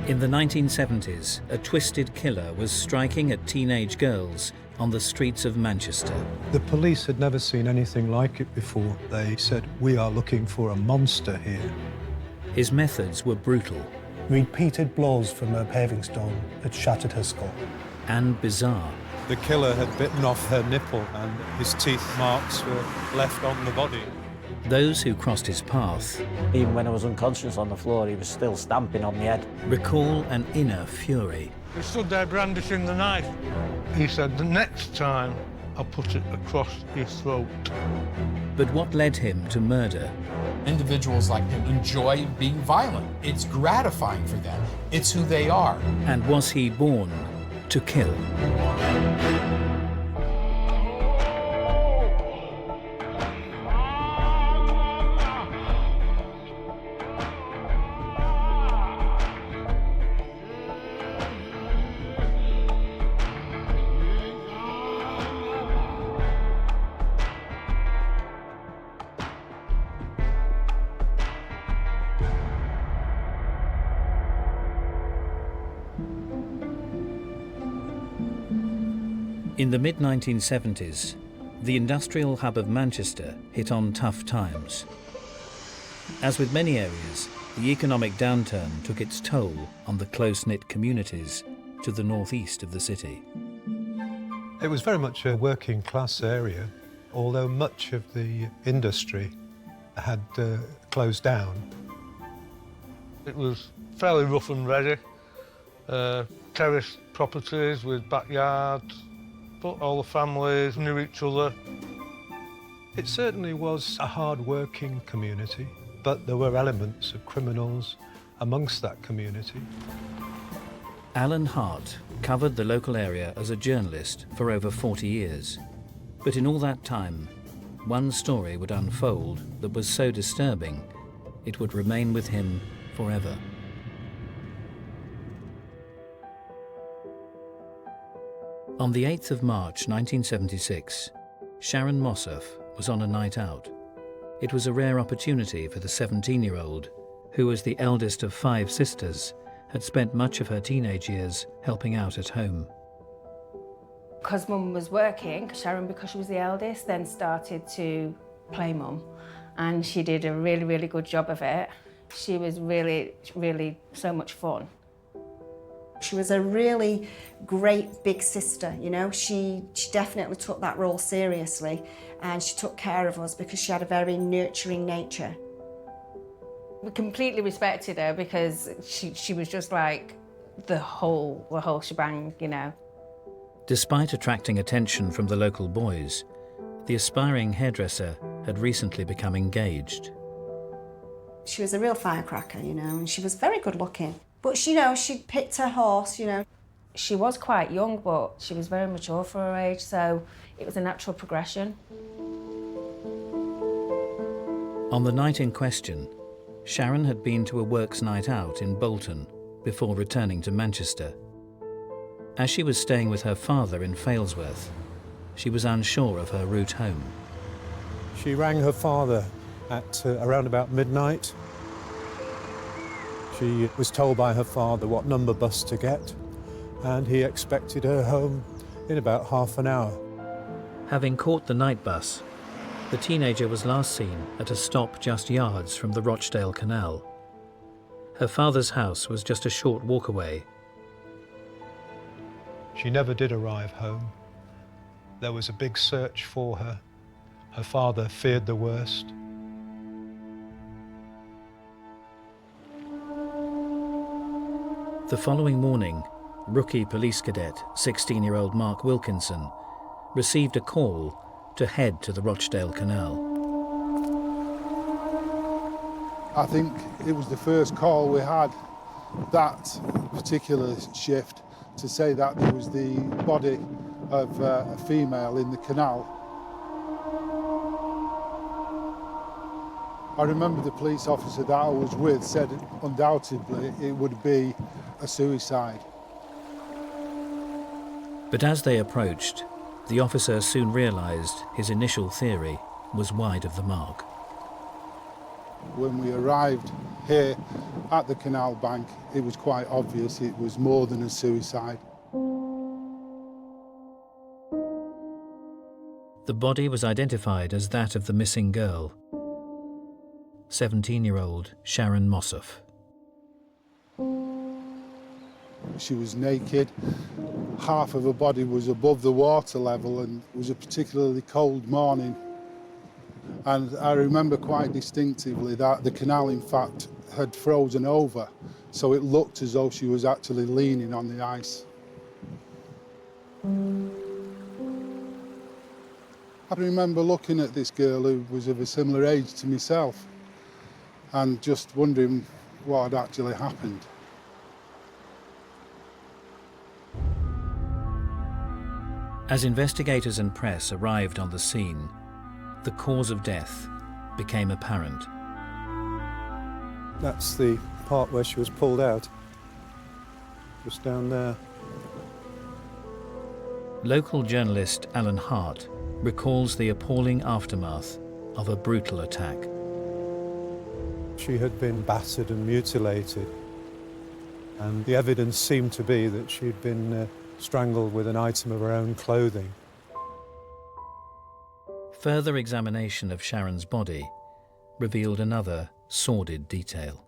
In the 1970s, a twisted killer was striking at teenage girls on the streets of Manchester. The police had never seen anything like it before. They said, "We are looking for a monster here." His methods were brutal. Repeated blows from a paving stone had shattered her skull. And bizarre. The killer had bitten off her nipple and his teeth marks were left on the body. Those who crossed his path Even when I was unconscious on the floor, he was still stamping on my head. recall an inner fury. He stood there brandishing the knife. He said, "The next time I'll put it across your throat." But what led him to murder? Individuals like him enjoy being violent. It's gratifying for them. It's who they are. And was he born to kill? In the mid-1970s, the industrial hub of Manchester hit on tough times. As with many areas, the economic downturn took its toll on the close-knit communities to the northeast of the city. It was very much a working class area, although much of the industry had closed down. It was fairly rough and ready. Terrace properties with backyards, but all the families knew each other. It certainly was a hard-working community, but there were elements of criminals amongst that community. Alan Hart covered the local area as a journalist for over 40 years. But in all that time, one story would unfold that was so disturbing, it would remain with him forever. On the 8th of March 1976, Sharon Mossoff was on a night out. It was a rare opportunity for the 17-year-old, who was the eldest of 5 sisters, had spent much of her teenage years helping out at home. Because Mum was working, Sharon, because she was the eldest, then started to play Mum. And she did a really, really good job of it. She was really, really so much fun. She was a really great big sister, you know. She definitely took that role seriously, and she took care of us because she had a very nurturing nature. We completely respected her because she was just like the whole shebang, you know. Despite attracting attention from the local boys, the aspiring hairdresser had recently become engaged. She was a real firecracker, you know, and she was very good looking. But, you know, she picked her horse, you know. She was quite young, but she was very mature for her age, so it was a natural progression. On the night in question, Sharon had been to a works night out in Bolton before returning to Manchester. As she was staying with her father in Failsworth, she was unsure of her route home. She rang her father at around about midnight. She was told by her father what number bus to get, and he expected her home in about half an hour. Having caught the night bus, the teenager was last seen at a stop just yards from the Rochdale Canal. Her father's house was just a short walk away. She never did arrive home. There was a big search for her. Her father feared the worst. The following morning, rookie police cadet 16-year-old Mark Wilkinson received a call to head to the Rochdale Canal. I think it was the first call we had that particular shift to say that there was the body of a female in the canal. I remember the police officer that I was with said undoubtedly it would be a suicide. But as they approached, the officer soon realised his initial theory was wide of the mark. When we arrived Here, at the canal bank, it was quite obvious it was more than a suicide. The body was identified as that of the missing girl, 17-year-old Sharon Mossoff. She was naked, half of her body was above the water level, and it was a particularly cold morning. And I remember quite distinctively that the canal, in fact, had frozen over, so it looked as though she was actually leaning on the ice. I remember looking at this girl who was of a similar age to myself and just wondering what had actually happened. As investigators and press arrived on the scene, the cause of death became apparent. That's the part where she was pulled out, just down there. Local journalist Alan Hart recalls the appalling aftermath of a brutal attack. She had been battered and mutilated, and the evidence seemed to be that she'd been strangled with an item of her own clothing. Further examination of Sharon's body revealed another sordid detail.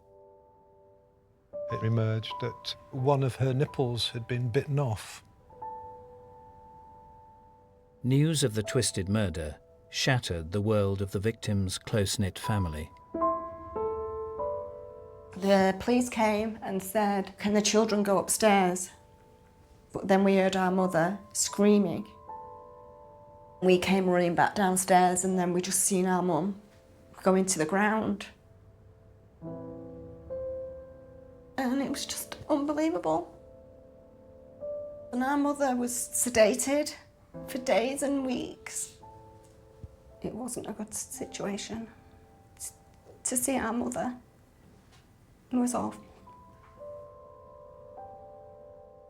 It emerged that one of her nipples had been bitten off. News of the twisted murder shattered the world of the victim's close-knit family. The police came and said, "Can the children go upstairs?" But then we heard our mother screaming. We came running back downstairs, and then we just seen our mum go into the ground. And it was just unbelievable. And our mother was sedated for days and weeks. It wasn't a good situation. To see our mother, it was awful.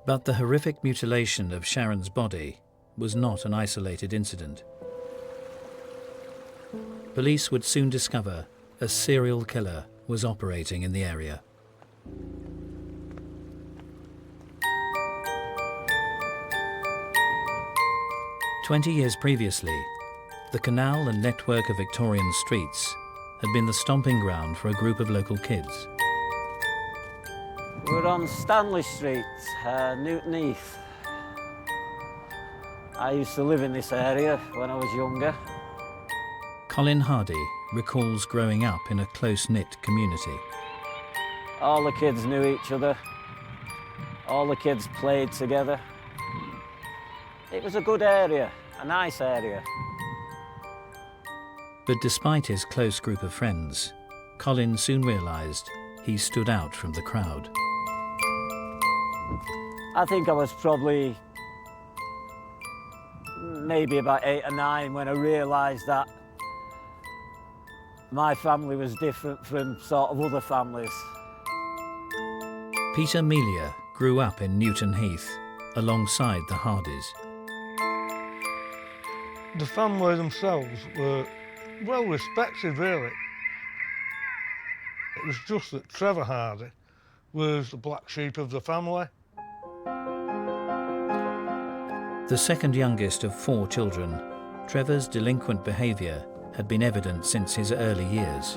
But the horrific mutilation of Sharon's body was not an isolated incident. Police would soon discover a serial killer was operating in the area. "20 years previously, the canal and network of Victorian streets had been the stomping ground for a group of local kids. We're on Stanley Street, Newton Heath. I used to live in this area when I was younger. Colin Hardy recalls growing up in a close-knit community. All the kids knew each other. All the kids played together. It was a good area, a nice area. But despite his close group of friends, Colin soon realised he stood out from the crowd. I think I was probably maybe about 8 or 9 when I realised that my family was different from sort of other families. Peter Melia grew up in Newton Heath alongside the Hardys. The family themselves were well respected, really. It was just that Trevor Hardy was the black sheep of the family. The second youngest of 4 children, Trevor's delinquent behaviour had been evident since his early years.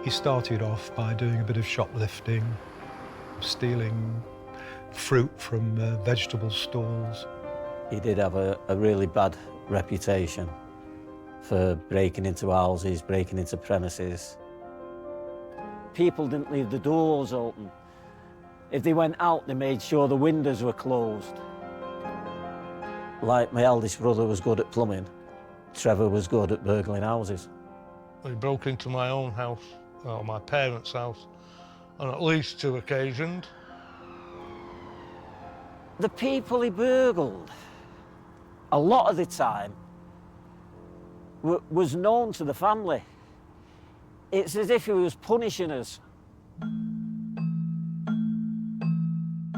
He started off by doing a bit of shoplifting, stealing fruit from vegetable stalls. He did have a really bad reputation for breaking into houses, breaking into premises. People didn't leave the doors open. If they went out, they made sure the windows were closed. Like my eldest brother was good at plumbing, Trevor was good at burgling houses. He broke into my own house, or my parents' house, on at least 2 occasions. The people he burgled, a lot of the time, was known to the family. It's as if he was punishing us.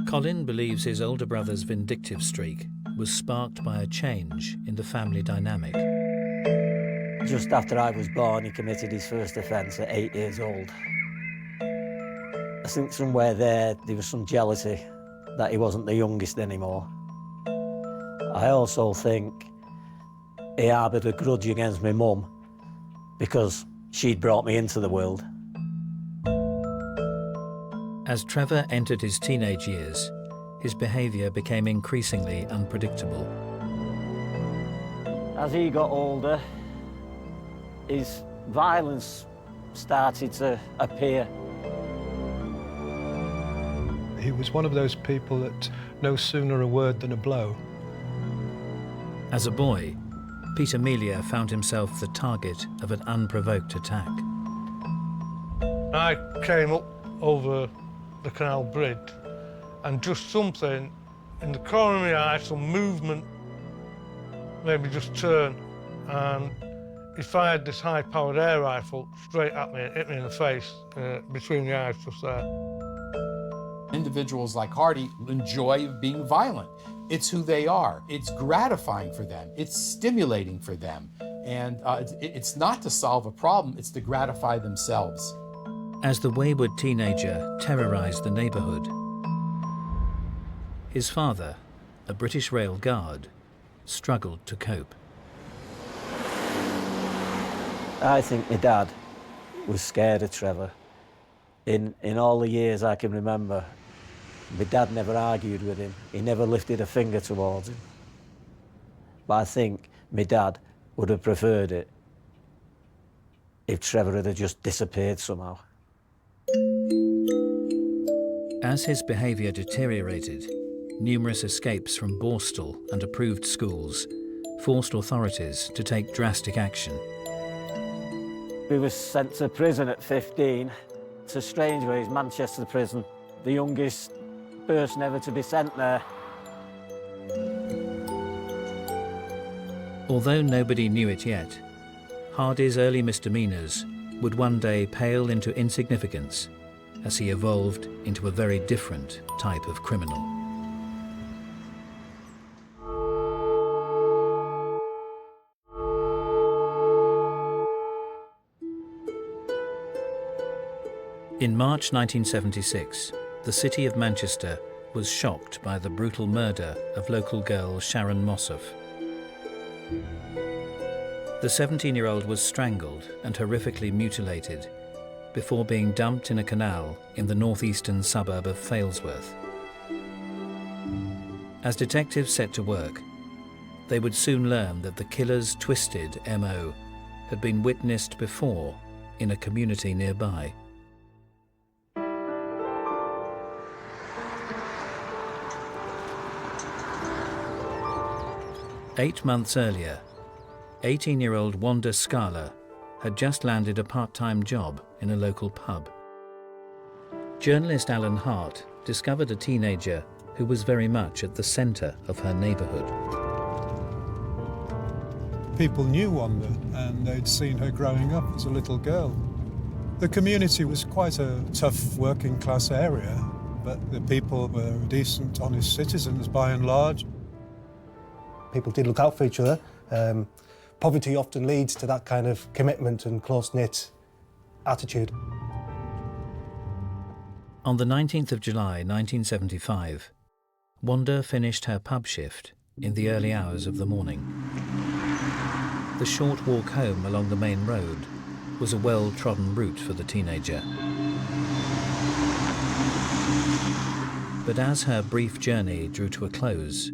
Colin believes his older brother's vindictive streak was sparked by a change in the family dynamic. Just after I was born, he committed his first offence at 8 years old. I think somewhere there was some jealousy that he wasn't the youngest anymore. I also think he harboured a grudge against my mum because she'd brought me into the world. As Trevor entered his teenage years, his behaviour became increasingly unpredictable. As he got older, his violence started to appear. He was one of those people that no sooner a word than a blow. As a boy, Peter Melia found himself the target of an unprovoked attack. I came up over the canal bridge and just something in the corner of my eye, some movement made me just turn, and he fired this high-powered air rifle straight at me and hit me in the face, between the eyes just there. Individuals like Hardy enjoy being violent. It's who they are. It's gratifying for them. It's stimulating for them. And it's not to solve a problem, it's to gratify themselves. As the wayward teenager terrorised the neighbourhood, his father, a British Rail Guard, struggled to cope. I think my dad was scared of Trevor. In all the years I can remember, my dad never argued with him. He never lifted a finger towards him. But I think my dad would have preferred it if Trevor had just disappeared somehow. As his behaviour deteriorated, numerous escapes from Borstal and approved schools forced authorities to take drastic action. He was sent to prison at 15. It's a strange way, it's Manchester prison, the youngest person ever to be sent there. Although nobody knew it yet, Hardy's early misdemeanours would one day pale into insignificance as he evolved into a very different type of criminal. In March 1976, the city of Manchester was shocked by the brutal murder of local girl Sharon Mossoff. The 17-year-old was strangled and horrifically mutilated before being dumped in a canal in the northeastern suburb of Failsworth. As detectives set to work, they would soon learn that the killer's twisted MO had been witnessed before in a community nearby. Eight months earlier, 18-year-old Wanda Scala had just landed a part-time job in a local pub. Journalist Alan Hart discovered a teenager who was very much at the centre of her neighbourhood. People knew Wanda and they'd seen her growing up as a little girl. The community was quite a tough working class area, but the people were decent, honest citizens by and large. People did look out for each other. Poverty often leads to that kind of commitment and close-knit attitude. On the 19th of July 1975, Wanda finished her pub shift in the early hours of the morning. The short walk home along the main road was a well-trodden route for the teenager. But as her brief journey drew to a close,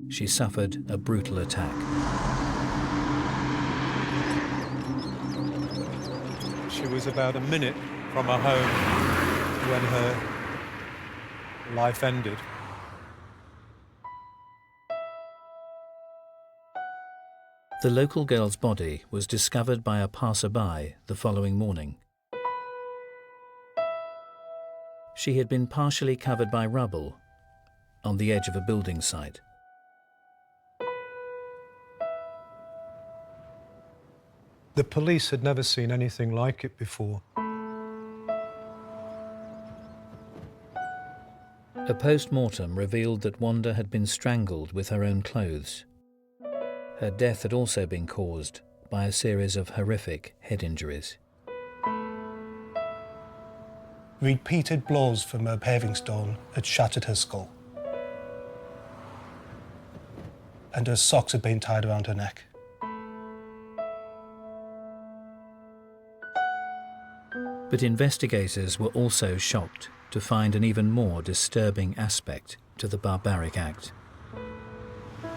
she suffered a brutal attack. She was about a minute from her home when her life ended. The local girl's body was discovered by a passerby the following morning. She had been partially covered by rubble on the edge of a building site. The police had never seen anything like it before. A post-mortem revealed that Wanda had been strangled with her own clothes. Her death had also been caused by a series of horrific head injuries. Repeated blows from a paving stone had shattered her skull, and her socks had been tied around her neck. But investigators were also shocked to find an even more disturbing aspect to the barbaric act.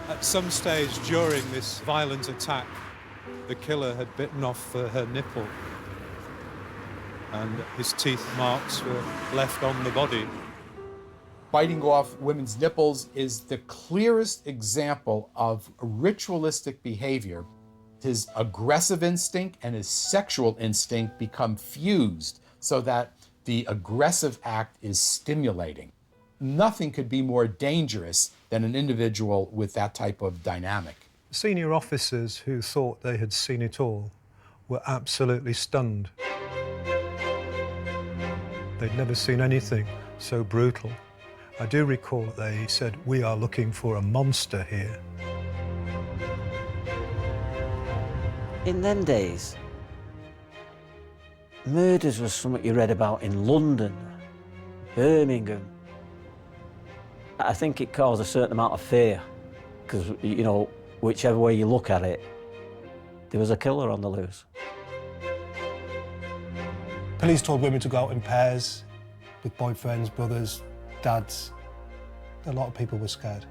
At some stage during this violent attack, the killer had bitten off her nipple, and his teeth marks were left on the body. Biting off women's nipples is the clearest example of ritualistic behavior. His aggressive instinct and his sexual instinct become fused so that the aggressive act is stimulating. Nothing could be more dangerous than an individual with that type of dynamic. Senior officers who thought they had seen it all were absolutely stunned. They'd never seen anything so brutal. I do recall they said, "We are looking for a monster here." In them days, murders was something you read about in London, Birmingham. I think it caused a certain amount of fear, because, you know, whichever way you look at it, there was a killer on the loose. Police told women to go out in pairs with boyfriends, brothers, dads. A lot of people were scared.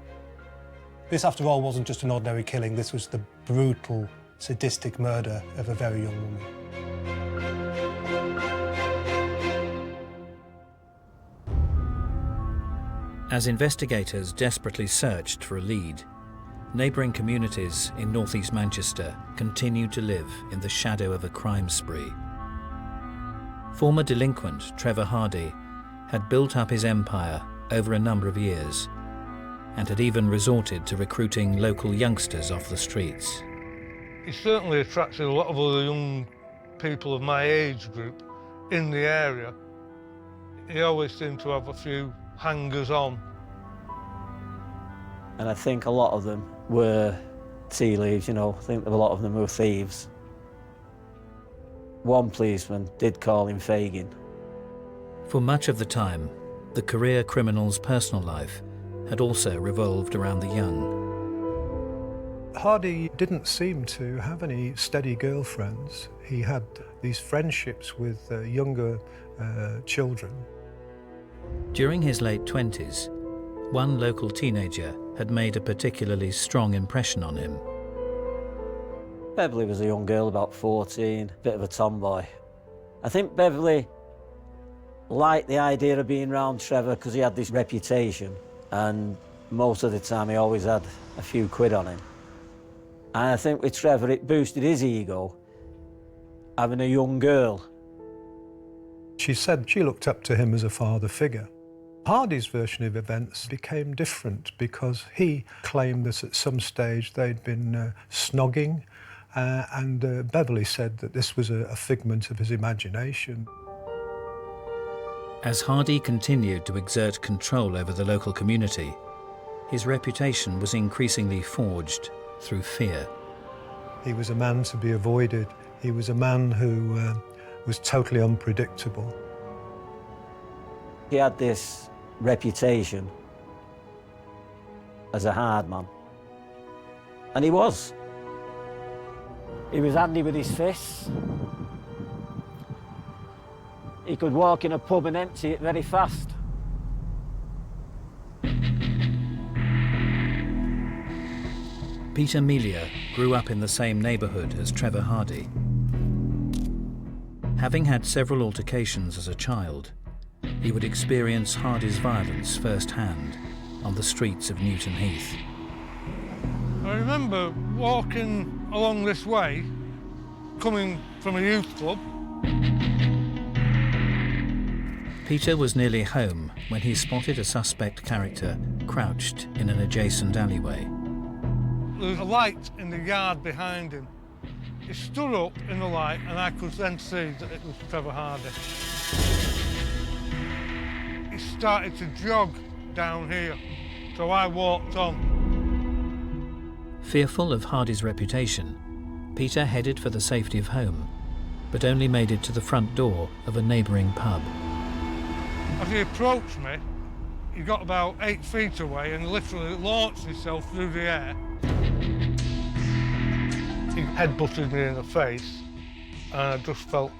This, after all, wasn't just an ordinary killing. This was the brutal, sadistic murder of a very young woman. As investigators desperately searched for a lead, neighbouring communities in northeast Manchester continued to live in the shadow of a crime spree. Former delinquent Trevor Hardy had built up his empire over a number of years and had even resorted to recruiting local youngsters off the streets. He certainly attracted a lot of other young people of my age group in the area. He always seemed to have a few hangers-on. And I think a lot of them were tea leaves, you know. I think a lot of them were thieves. One policeman did call him Fagin. For much of the time, the career criminal's personal life had also revolved around the young. Hardy didn't seem to have any steady girlfriends. He had these friendships with younger children. During his late 20s, one local teenager had made a particularly strong impression on him. Beverly was a young girl, about 14, bit of a tomboy. I think Beverly liked the idea of being around Trevor because he had this reputation, and most of the time he always had a few quid on him. And I think with Trevor it boosted his ego, having a young girl. She said she looked up to him as a father figure. Hardy's version of events became different because he claimed that at some stage they'd been snogging, and Beverly said that this was a figment of his imagination. As Hardy continued to exert control over the local community, his reputation was increasingly forged through fear. He was a man to be avoided. He was a man who was totally unpredictable. He had this reputation as a hard man, and he was. He was handy with his fists. He could walk in a pub and empty it very fast. Peter Melia grew up in the same neighbourhood as Trevor Hardy. Having had several altercations as a child, he would experience Hardy's violence firsthand on the streets of Newton Heath. I remember walking along this way, coming from a youth club. Peter was nearly home when he spotted a suspect character crouched in an adjacent alleyway. There was a light in the yard behind him. He stood up in the light and I could then see that it was Trevor Hardy. He started to jog down here, so I walked on. Fearful of Hardy's reputation, Peter headed for the safety of home, but only made it to the front door of a neighbouring pub. As he approached me, he got about 8 feet away and literally launched himself through the air. He headbutted me in the face, and I just felt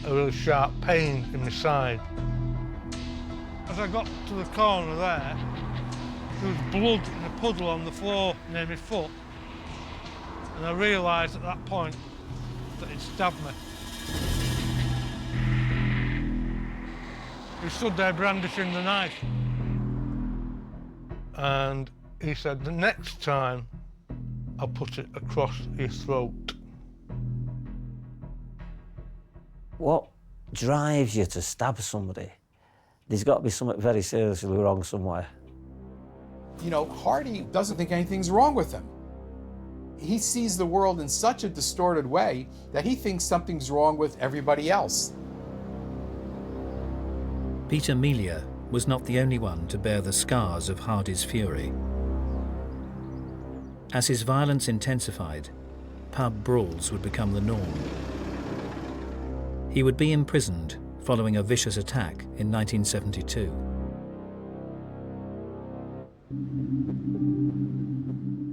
a really sharp pain in my side. As I got to the corner there was blood in a puddle on the floor near my foot, and I realised at that point that he'd stabbed me. He stood there brandishing the knife, and he said, "The next time I'll put it across your throat." What drives you to stab somebody? There's got to be something very seriously wrong somewhere. You know, Hardy doesn't think anything's wrong with him. He sees the world in such a distorted way that he thinks something's wrong with everybody else. Peter Melia was not the only one to bear the scars of Hardy's fury. As his violence intensified, pub brawls would become the norm. He would be imprisoned following a vicious attack in 1972.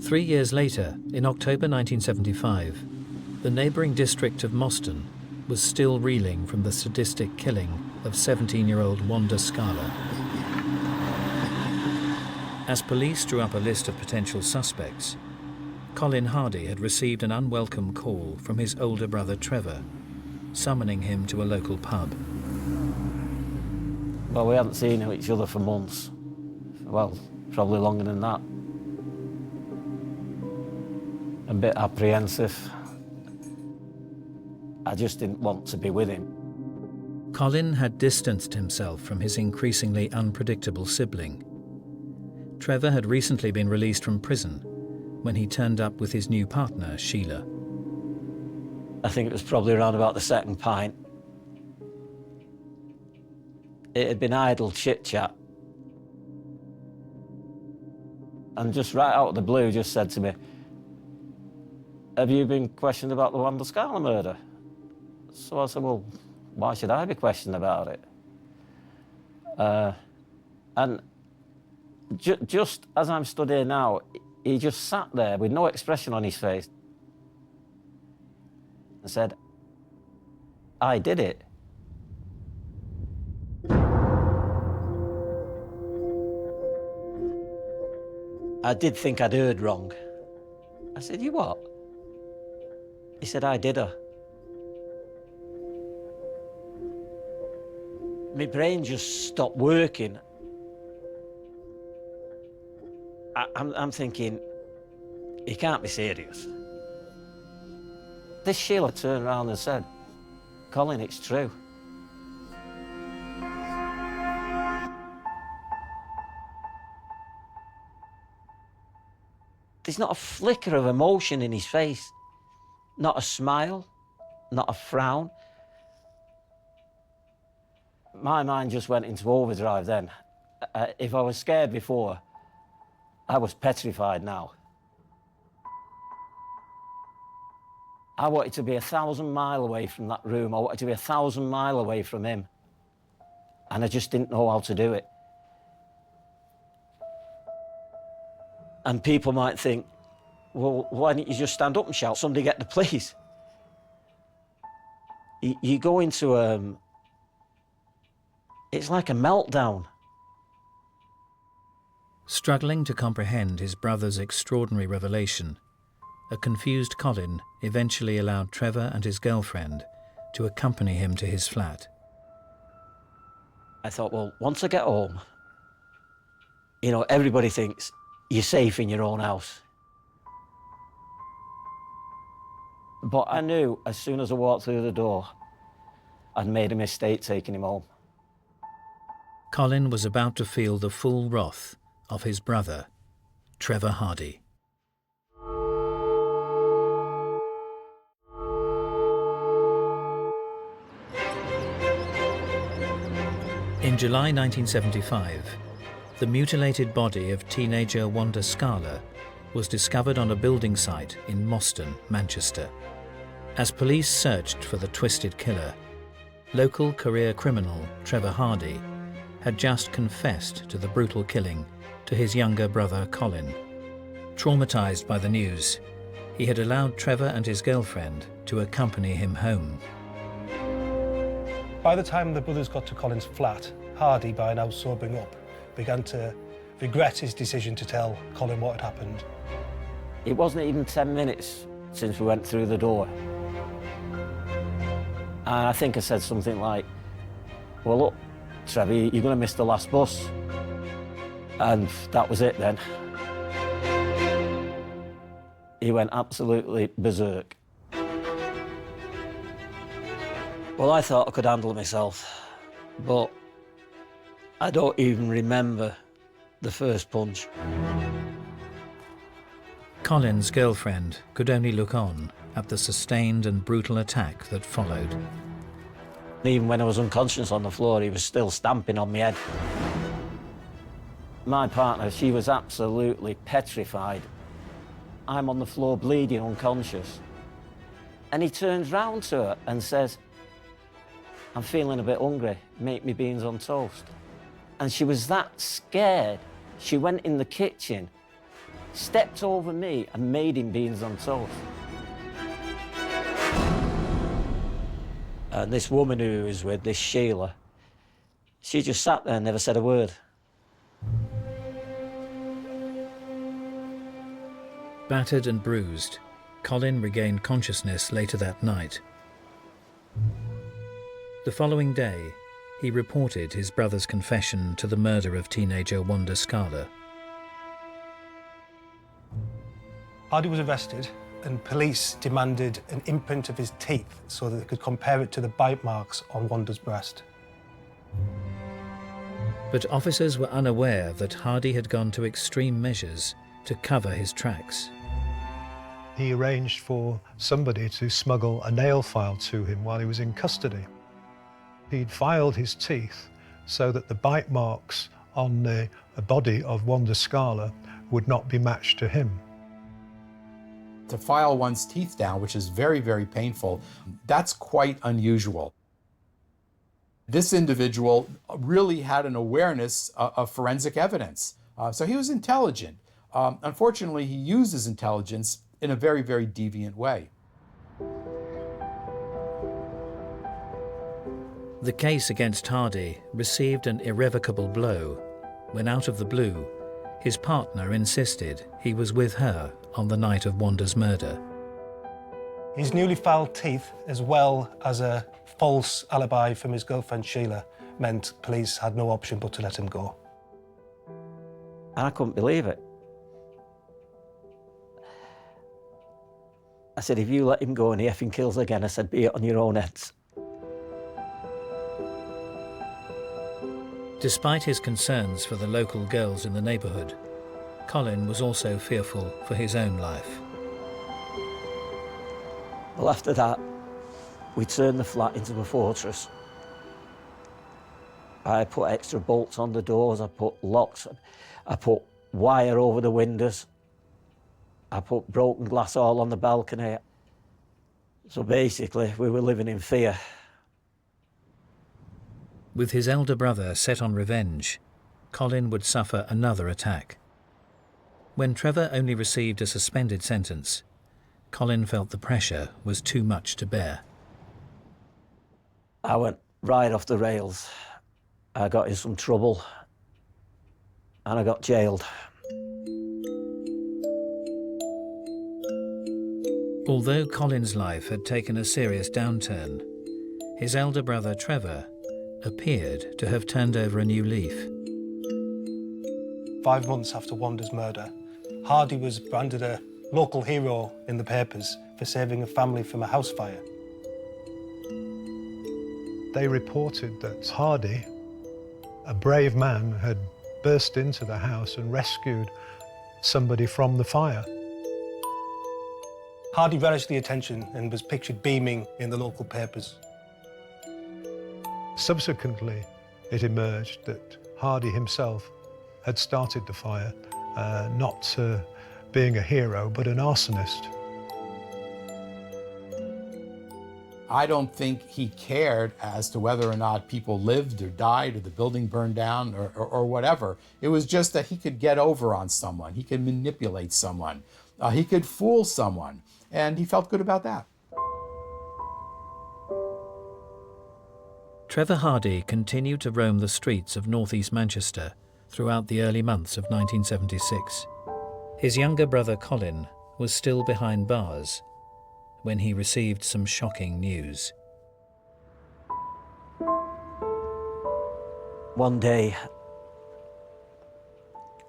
3 years later, in October 1975, the neighbouring district of Moston was still reeling from the sadistic killing of 17-year-old Wanda Scala. As police drew up a list of potential suspects, Colin Hardy had received an unwelcome call from his older brother Trevor, summoning him to a local pub. Well, we hadn't seen each other for months. Well, probably longer than that. A bit apprehensive. I just didn't want to be with him. Colin had distanced himself from his increasingly unpredictable sibling. Trevor had recently been released from prison when he turned up with his new partner, Sheila. I think it was probably around about the second pint. It had been idle chit-chat. And just right out of the blue just said to me, "Have you been questioned about the Wanda Scala murder?" So I said, "Well, why should I be questioned about it?" And just as I'm stood here now, he just sat there with no expression on his face and said, "I did it." I did think I'd heard wrong. I said, "You what?" He said, "I did her." My brain just stopped working. I'm thinking, he can't be serious. This Sheila turned around and said, "Colin, it's true." There's not a flicker of emotion in his face. Not a smile, not a frown. My mind just went into overdrive then. If I was scared before, I was petrified now. I wanted to be 1,000 miles away from that room. I wanted to be 1,000 miles away from him. And I just didn't know how to do it. And people might think, well, why didn't you just stand up and shout, "Somebody get the police"? You go into it's like a meltdown. Struggling to comprehend his brother's extraordinary revelation, a confused Colin eventually allowed Trevor and his girlfriend to accompany him to his flat. I thought, well, once I get home, you know, everybody thinks you're safe in your own house. But I knew as soon as I walked through the door, I'd made a mistake taking him home. Colin was about to feel the full wrath of his brother, Trevor Hardy. In July 1975, the mutilated body of teenager Wanda Scala was discovered on a building site in Moston, Manchester. As police searched for the twisted killer, local career criminal Trevor Hardy had just confessed to the brutal killing to his younger brother Colin. Traumatised by the news, he had allowed Trevor and his girlfriend to accompany him home. By the time the brothers got to Colin's flat, Hardy, by now sobering up, began to regret his decision to tell Colin what had happened. It wasn't even 10 minutes since we went through the door. And I think I said something like, well, look, Trevor, you're going to miss the last bus. And that was it then. He went absolutely berserk. Well, I thought I could handle it myself, but I don't even remember the first punch. Colin's girlfriend could only look on at the sustained and brutal attack that followed. Even when I was unconscious on the floor, he was still stamping on my head. My partner, she was absolutely petrified. I'm on the floor bleeding, unconscious. And he turns round to her and says, I'm feeling a bit hungry, make me beans on toast. And she was that scared, she went in the kitchen, stepped over me and made him beans on toast. And this woman who he was with, this Sheila, she just sat there and never said a word. Battered and bruised, Colin regained consciousness later that night. The following day, he reported his brother's confession to the murder of teenager Wanda Scala. Hardy was arrested and police demanded an imprint of his teeth so that they could compare it to the bite marks on Wanda's breast. But officers were unaware that Hardy had gone to extreme measures to cover his tracks. He arranged for somebody to smuggle a nail file to him while he was in custody. He'd filed his teeth so that the bite marks on the body of Wanda Scala would not be matched to him. To file one's teeth down, which is very, very painful, that's quite unusual. This individual really had an awareness of forensic evidence. So he was intelligent. Unfortunately, he used his intelligence in a very, very deviant way. The case against Hardy received an irrevocable blow when, out of the blue, his partner insisted he was with her on the night of Wanda's murder. His newly filed teeth, as well as a false alibi from his girlfriend Sheila, meant police had no option but to let him go. And I couldn't believe it. I said, if you let him go and he effing kills again, I said, be it on your own heads. Despite his concerns for the local girls in the neighbourhood, Colin was also fearful for his own life. Well, after that, we turned the flat into a fortress. I put extra bolts on the doors, I put locks, I put wire over the windows, I put broken glass all on the balcony. So basically, we were living in fear. With his elder brother set on revenge, Colin would suffer another attack. When Trevor only received a suspended sentence, Colin felt the pressure was too much to bear. I went right off the rails. I got in some trouble and I got jailed. Although Colin's life had taken a serious downturn, his elder brother Trevor appeared to have turned over a new leaf. 5 months after Wanda's murder, Hardy was branded a local hero in the papers for saving a family from a house fire. They reported that Hardy, a brave man, had burst into the house and rescued somebody from the fire. Hardy relished the attention and was pictured beaming in the local papers. Subsequently, it emerged that Hardy himself had started the fire, not being a hero, but an arsonist. I don't think he cared as to whether or not people lived or died or the building burned down or whatever. It was just that he could get over on someone. He could manipulate someone. He could fool someone. And he felt good about that. Trevor Hardy continued to roam the streets of northeast Manchester throughout the early months of 1976. His younger brother Colin was still behind bars when he received some shocking news. One day,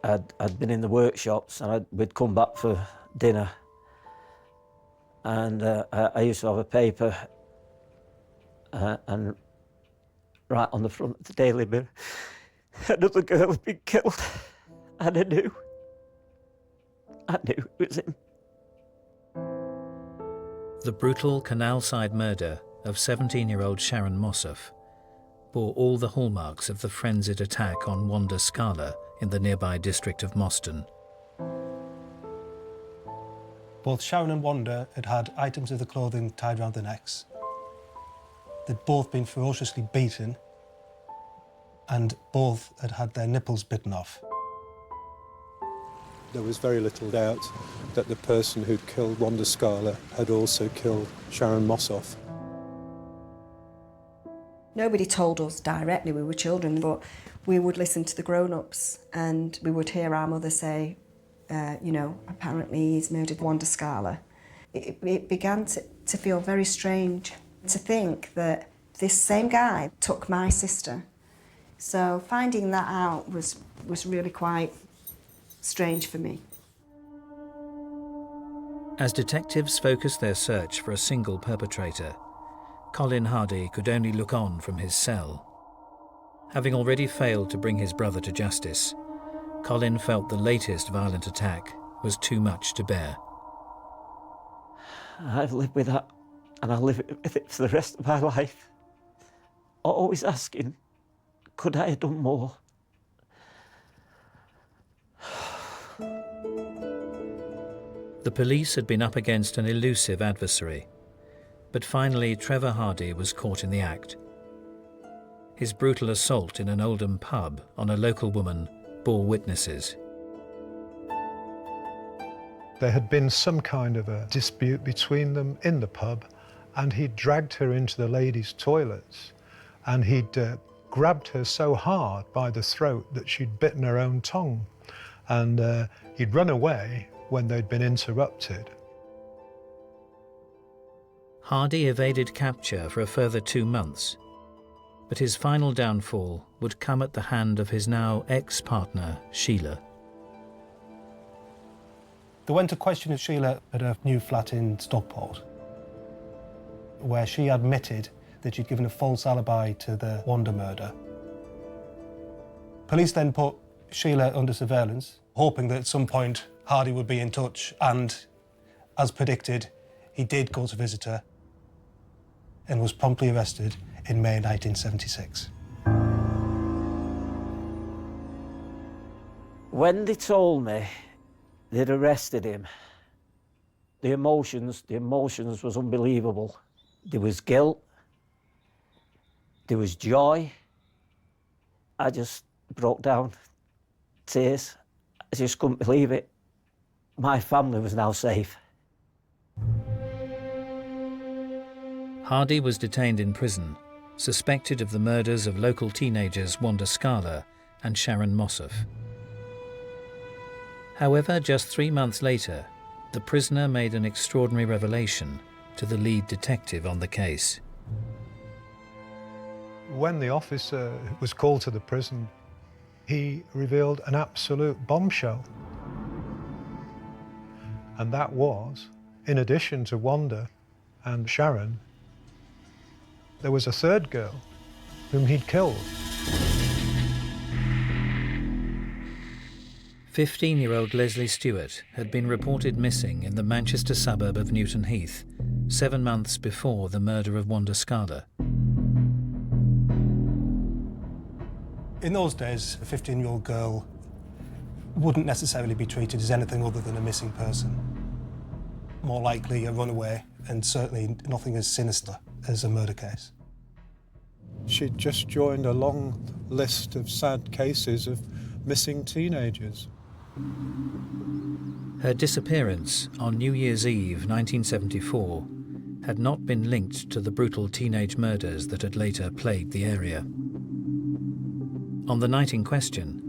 I'd been in the workshops and we'd come back for dinner, and I used to have a paper and right on the front of the Daily Mirror, another girl had been killed, and I knew it was him. The brutal canal-side murder of 17-year-old Sharon Mossoff bore all the hallmarks of the frenzied attack on Wanda Scala in the nearby district of Moston. Both Sharon and Wanda had had items of the clothing tied around their necks. They'd both been ferociously beaten, and both had had their nipples bitten off. There was very little doubt that the person who'd killed Wanda Scala had also killed Sharon Mossoff. Nobody told us directly, we were children, but we would listen to the grown-ups and we would hear our mother say, you know, apparently he's murdered Wanda Scala. It began to feel very strange to think that this same guy took my sister. So finding that out was really quite strange for me. As detectives focused their search for a single perpetrator, Colin Hardy could only look on from his cell. Having already failed to bring his brother to justice, Colin felt the latest violent attack was too much to bear. I've lived with that, and I'll live with it for the rest of my life. Always asking, could I have done more? The police had been up against an elusive adversary, but finally Trevor Hardy was caught in the act. His brutal assault in an Oldham pub on a local woman bore witnesses. There had been some kind of a dispute between them in the pub, and he'd dragged her into the ladies' toilets, and he'd grabbed her so hard by the throat that she'd bitten her own tongue, and he'd run away when they'd been interrupted. Hardy evaded capture for a further 2 months, but his final downfall would come at the hand of his now ex-partner, Sheila. They went to question Sheila at her new flat in Stockport, where she admitted that she'd given a false alibi to the Wanda murder. Police then put Sheila under surveillance, hoping that at some point Hardy would be in touch, and, as predicted, he did go to visit her and was promptly arrested in May 1976. When they told me they'd arrested him, the emotions was unbelievable. There was guilt, there was joy. I just broke down, tears. I just couldn't believe it. My family was now safe. Hardy was detained in prison, suspected of the murders of local teenagers Wanda Scala and Sharon Mossoff. However, just 3 months later, the prisoner made an extraordinary revelation to the lead detective on the case. When the officer was called to the prison, he revealed an absolute bombshell. And that was, in addition to Wanda and Sharon, there was a third girl whom he'd killed. 15-year-old Leslie Stewart had been reported missing in the Manchester suburb of Newton Heath 7 months before the murder of Wanda Scala. In those days, a 15-year-old girl wouldn't necessarily be treated as anything other than a missing person. More likely a runaway, and certainly nothing as sinister as a murder case. She'd just joined a long list of sad cases of missing teenagers. Her disappearance on New Year's Eve 1974 had not been linked to the brutal teenage murders that had later plagued the area. On the night in question,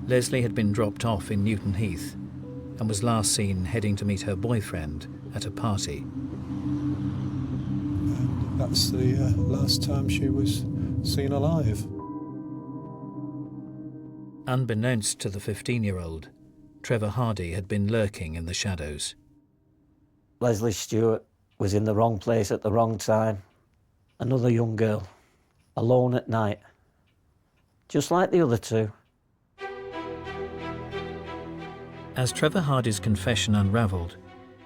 Leslie had been dropped off in Newton Heath and was last seen heading to meet her boyfriend at a party. And that's the last time she was seen alive. Unbeknownst to the 15-year-old, Trevor Hardy had been lurking in the shadows. Leslie Stewart was in the wrong place at the wrong time. Another young girl, alone at night, just like the other two. As Trevor Hardy's confession unravelled,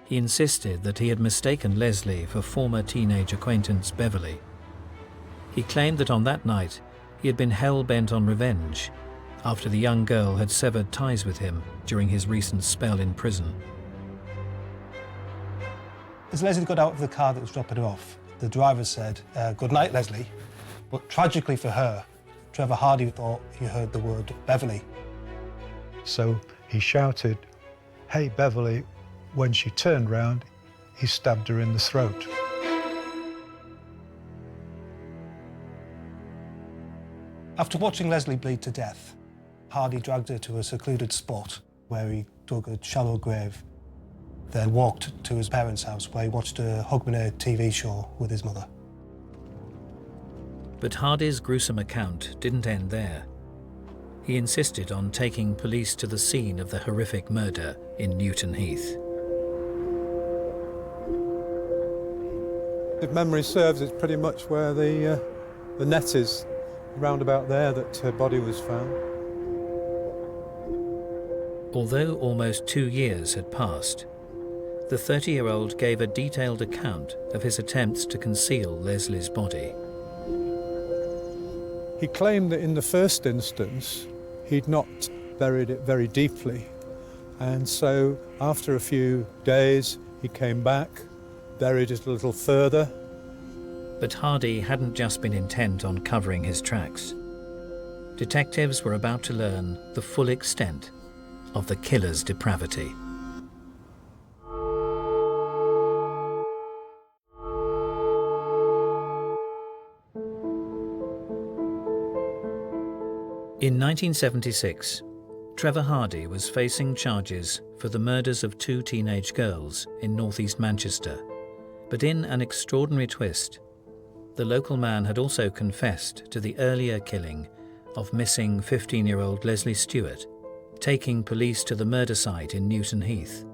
he insisted that he had mistaken Leslie for former teenage acquaintance Beverly. He claimed that on that night he had been hell-bent on revenge after the young girl had severed ties with him during his recent spell in prison. As Leslie got out of the car that was dropping her off, the driver said, "Good night, Leslie." But tragically for her, Trevor Hardy thought he heard the word Beverly. So he shouted, "Hey, Beverly." When she turned round, he stabbed her in the throat. After watching Leslie bleed to death, Hardy dragged her to a secluded spot where he dug a shallow grave, then walked to his parents' house where he watched a Hogmanay TV show with his mother. But Hardy's gruesome account didn't end there. He insisted on taking police to the scene of the horrific murder in Newton Heath. If memory serves, it's pretty much where the net is, round about there that her body was found. Although almost 2 years had passed, the 30-year-old gave a detailed account of his attempts to conceal Leslie's body. He claimed that in the first instance, he'd not buried it very deeply. And so after a few days, he came back, buried it a little further. But Hardy hadn't just been intent on covering his tracks. Detectives were about to learn the full extent of the killer's depravity. In 1976, Trevor Hardy was facing charges for the murders of 2 teenage girls in northeast Manchester. But in an extraordinary twist, the local man had also confessed to the earlier killing of missing 15-year-old Leslie Stewart, taking police to the murder site in Newton Heath.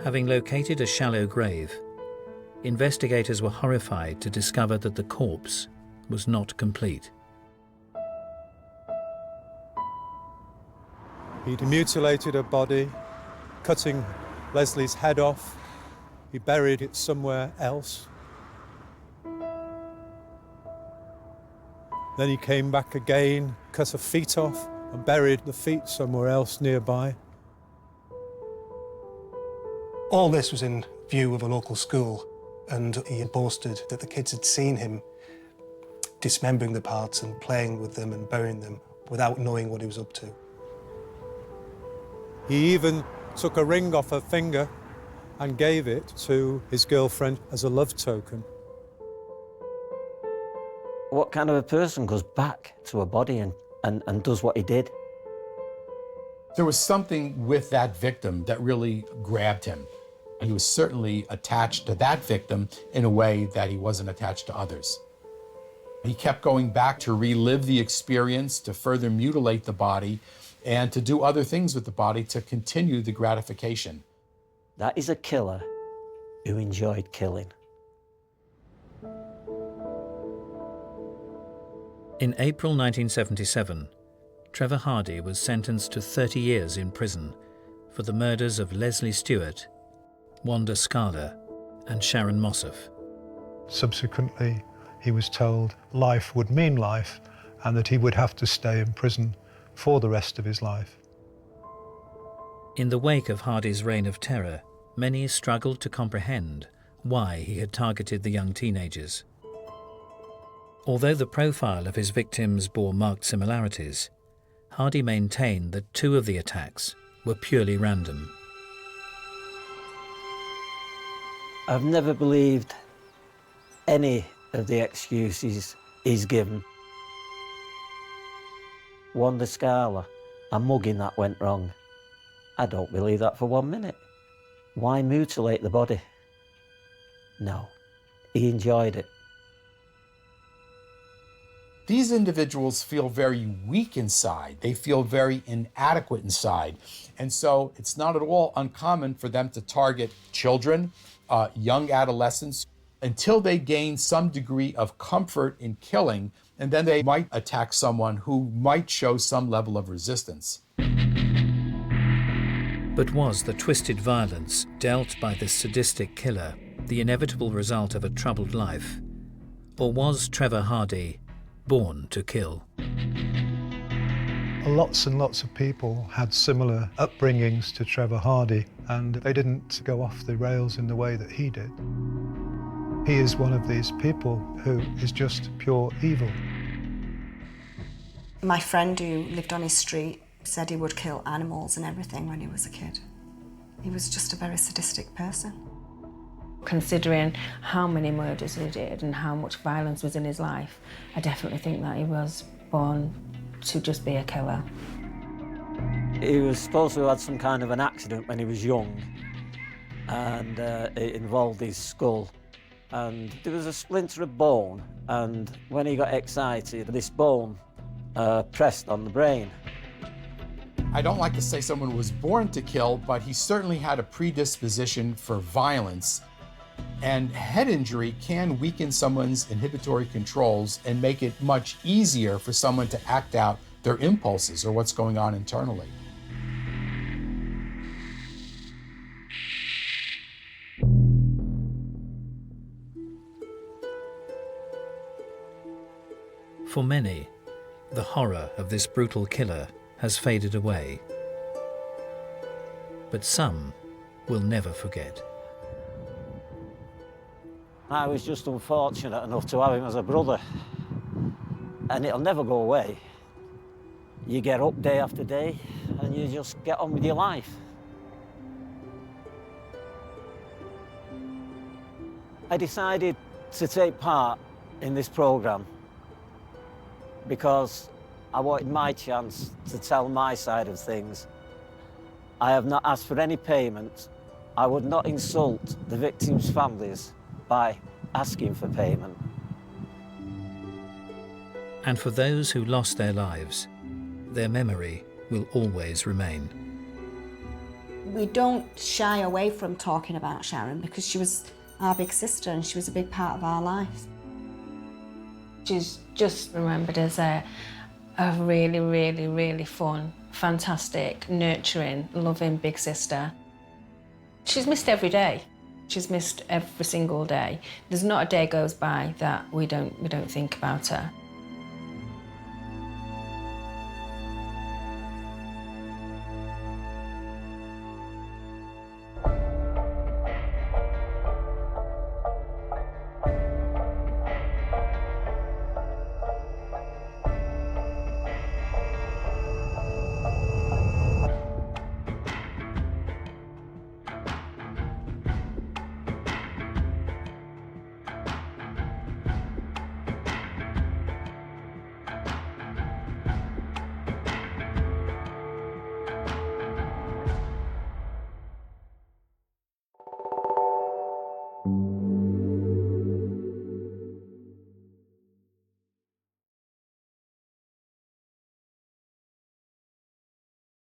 Having located a shallow grave, investigators were horrified to discover that the corpse was not complete. He'd mutilated her body, cutting Leslie's head off. He buried it somewhere else. Then he came back again, cut her feet off, and buried the feet somewhere else nearby. All this was in view of a local school, and he had boasted that the kids had seen him dismembering the parts and playing with them and burying them without knowing what he was up to. He even took a ring off her finger and gave it to his girlfriend as a love token. What kind of a person goes back to a body and does what he did? There was something with that victim that really grabbed him. He was certainly attached to that victim in a way that he wasn't attached to others. He kept going back to relive the experience, to further mutilate the body, and to do other things with the body to continue the gratification. That is a killer who enjoyed killing. In April 1977, Trevor Hardy was sentenced to 30 years in prison for the murders of Leslie Stewart, Wanda Scala, and Sharon Mossoff. Subsequently, he was told life would mean life and that he would have to stay in prison for the rest of his life. In the wake of Hardy's reign of terror, many struggled to comprehend why he had targeted the young teenagers. Although the profile of his victims bore marked similarities, Hardy maintained that 2 of the attacks were purely random. I've never believed any of the excuses he's given. Wanda Scala, a mugging that went wrong. I don't believe that for 1 minute. Why mutilate the body? No, he enjoyed it. These individuals feel very weak inside. They feel very inadequate inside. And so it's not at all uncommon for them to target children, young adolescents, until they gain some degree of comfort in killing, and then they might attack someone who might show some level of resistance. But was the twisted violence dealt by this sadistic killer the inevitable result of a troubled life? Or was Trevor Hardy born to kill? Lots and lots of people had similar upbringings to Trevor Hardy, and they didn't go off the rails in the way that he did. He is one of these people who is just pure evil. My friend who lived on his street said he would kill animals and everything when he was a kid. He was just a very sadistic person. Considering how many murders he did and how much violence was in his life, I definitely think that he was born to just be a killer. He was supposed to have had some kind of an accident when he was young, and it involved his skull. And there was a splinter of bone, and when he got excited, this bone pressed on the brain. I don't like to say someone was born to kill, but he certainly had a predisposition for violence. And head injury can weaken someone's inhibitory controls and make it much easier for someone to act out their impulses or what's going on internally. For many, the horror of this brutal killer has faded away. But some will never forget. I was just unfortunate enough to have him as a brother, and it'll never go away. You get up day after day, and you just get on with your life. I decided to take part in this programme because I wanted my chance to tell my side of things. I have not asked for any payment. I would not insult the victims' families by asking for payment. And for those who lost their lives, their memory will always remain. We don't shy away from talking about Sharon because she was our big sister and she was a big part of our life. She's just remembered as a really, really, really fun, fantastic, nurturing, loving big sister. She's missed every day. She's missed every single day. There's not a day goes by that we don't think about her.